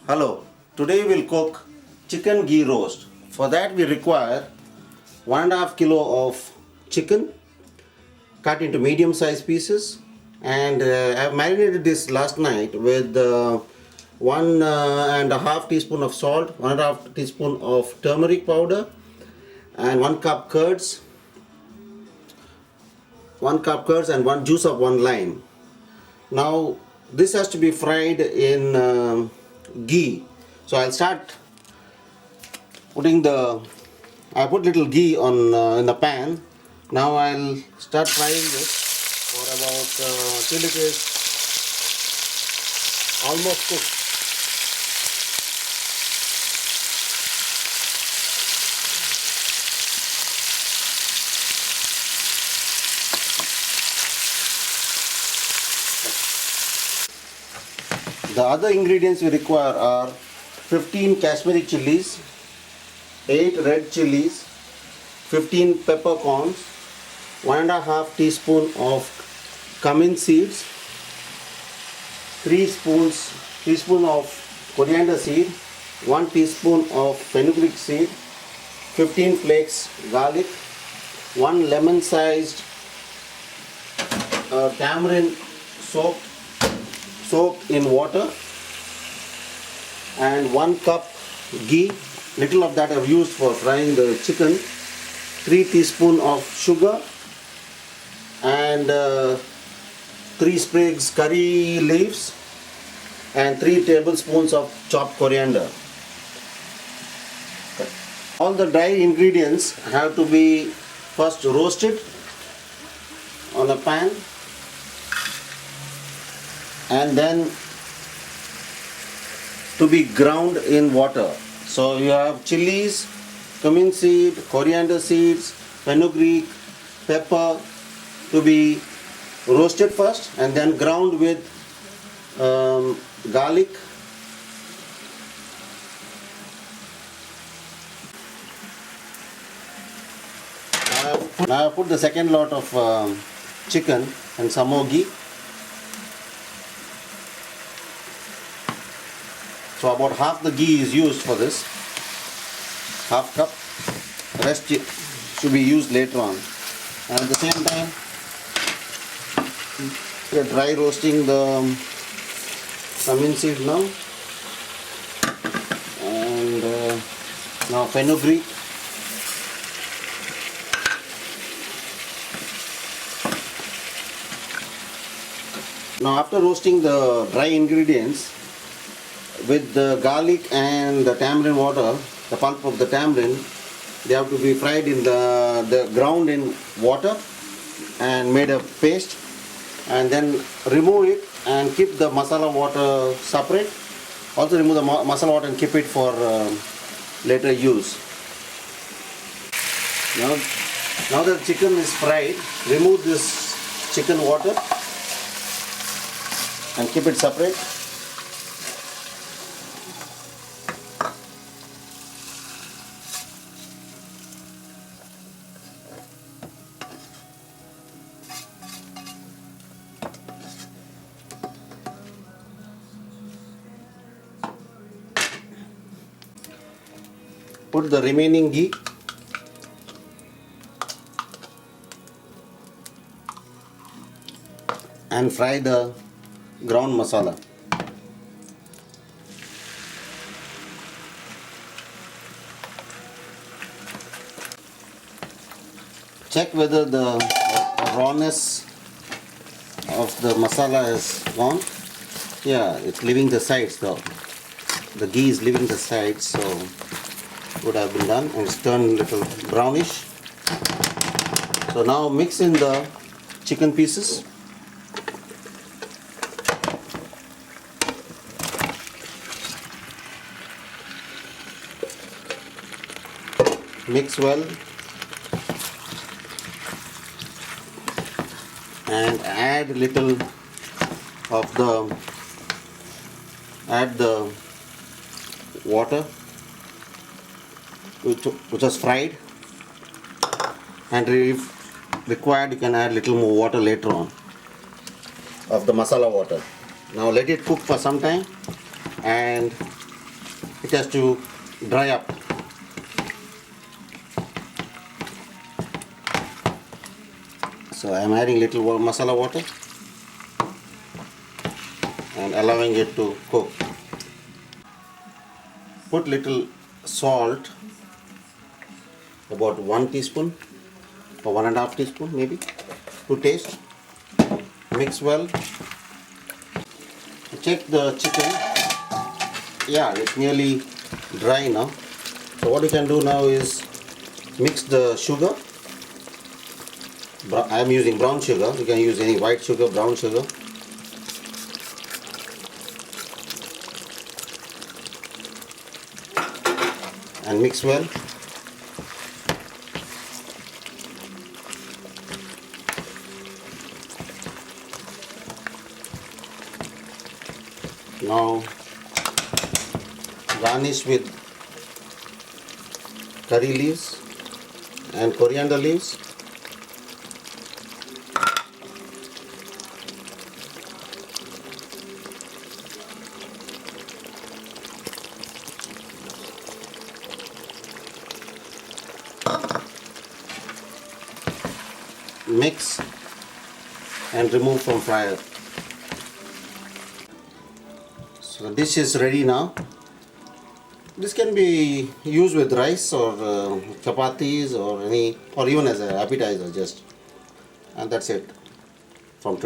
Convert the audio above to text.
Hello, today we'll cook chicken ghee roast. For that we require 1.5 kilo of chicken cut into medium sized pieces, and I've marinated this last night with 1.5 teaspoon of salt, 1.5 teaspoon of turmeric powder, and 1 cup curds, 1 cup curds and 1 juice of 1 lime. Now this has to be fried in ghee. So I'll start putting I put little ghee on in the pan. Now I'll start frying this for about till it is almost cooked. The other ingredients we require are 15 Kashmiri chilies, 8 red chilies, 15 peppercorns, 1.5 teaspoon of cumin seeds, 3 teaspoon of coriander seed, 1 teaspoon of fenugreek seed, 15 flakes garlic, 1 lemon sized tamarind soaked in water, and 1 cup ghee. Little of that I've used for frying the chicken, 3 teaspoon of sugar, and 3 sprigs curry leaves, and 3 tablespoons of chopped coriander. All the dry ingredients have to be first roasted on a pan, and then to be ground in water. So you have chilies, cumin seed, coriander seeds, fenugreek, pepper to be roasted first and then ground with garlic, now I put the second lot of chicken and some more ghee. So about half the ghee is used for this, half cup. The rest should be used later on. And at the same time, we are dry roasting the cumin seed now, and now fenugreek. Now after roasting the dry ingredients with the garlic and the tamarind water, the pulp of the tamarind, they have to be fried in the ground in water and made a paste, and then remove it and keep the masala water separate. Also remove the masala water and keep it for later use. Now that chicken is fried, remove this chicken water and keep it separate. Put the remaining ghee and fry the ground masala. Check whether the rawness of the masala is gone. Yeah, it's leaving the sides though. The ghee is leaving the sides, so would have been done, and it's turned a little brownish. So now mix in the chicken pieces. Mix well and add little of the water which was fried, and if required you can add little more water later on of the masala water. Now let it cook for some time, and it has to dry up. So I am adding little masala water and allowing it to cook. Put little salt, about 1 teaspoon or 1.5 teaspoon maybe, to taste. Mix well. Check the chicken. Yeah, it's nearly dry now. So what you can do now is mix the sugar. I am using brown sugar. You can use any white sugar, brown sugar. And mix well. Now garnish with curry leaves and coriander leaves. Mix and remove from fryer. So the dish is ready now. This can be used with rice or chapatis or even as an appetizer, just, and that's it from